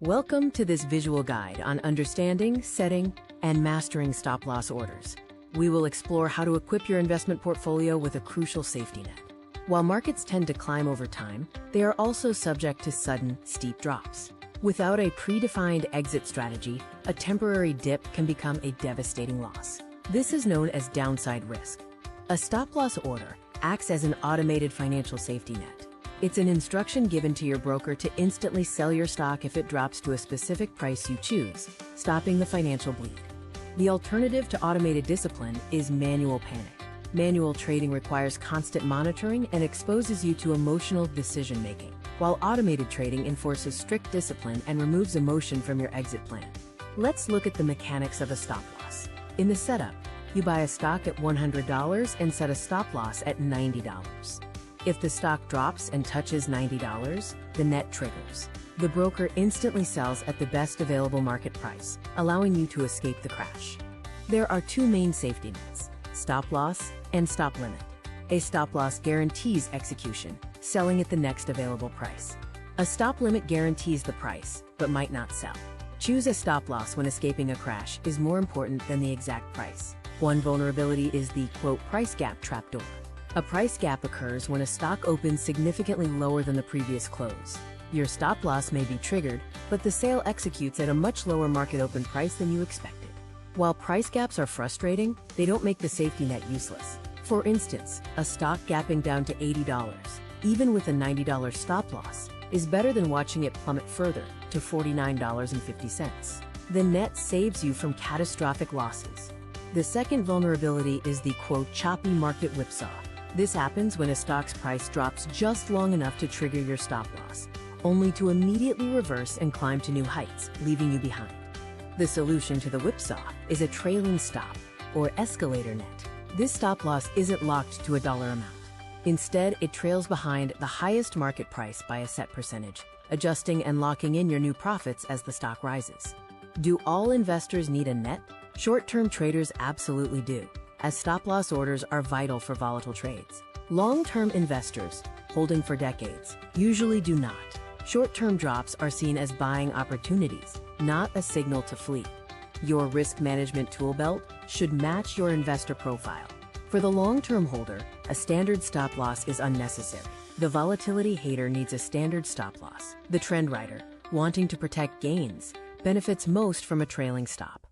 Welcome to this visual guide on understanding, setting, and mastering stop-loss orders. We will explore how to equip your investment portfolio with a crucial safety net. While markets tend to climb over time, they are also subject to sudden, steep drops. Without a predefined exit strategy, a temporary dip can become a devastating loss. This is known as downside risk. A stop-loss order acts as an automated financial safety net. It's an instruction given to your broker to instantly sell your stock if it drops to a specific price you choose, stopping the financial bleed. The alternative to automated discipline is manual panic. Manual trading requires constant monitoring and exposes you to emotional decision-making, while automated trading enforces strict discipline and removes emotion from your exit plan. Let's look at the mechanics of a stop-loss. In the setup, you buy a stock at $100 and set a stop-loss at $90. If the stock drops and touches $90, the net triggers. The broker instantly sells at the best available market price, allowing you to escape the crash. There are two main safety nets: stop loss and stop limit. A stop loss guarantees execution, selling at the next available price. A stop limit guarantees the price, but might not sell. Choose a stop loss when escaping a crash is more important than the exact price. One vulnerability is the, quote, price gap trapdoor. A price gap occurs when a stock opens significantly lower than the previous close. Your stop loss may be triggered, but the sale executes at a much lower market open price than you expected. While price gaps are frustrating, they don't make the safety net useless. For instance, a stock gapping down to $80, even with a $90 stop loss, is better than watching it plummet further to $49.50. The net saves you from catastrophic losses. The second vulnerability is the, quote, choppy market whipsaw. This happens when a stock's price drops just long enough to trigger your stop loss, only to immediately reverse and climb to new heights, leaving you behind. The solution to the whipsaw is a trailing stop, or escalator net. This stop loss isn't locked to a dollar amount. Instead, it trails behind the highest market price by a set percentage, adjusting and locking in your new profits as the stock rises. Do all investors need a net? Short-term traders absolutely do, as stop-loss orders are vital for volatile trades. Long-term investors, holding for decades, usually do not. Short-term drops are seen as buying opportunities, not a signal to flee. Your risk management tool belt should match your investor profile. For the long-term holder, a standard stop-loss is unnecessary. The volatility hater needs a standard stop-loss. The trend rider, wanting to protect gains, benefits most from a trailing stop.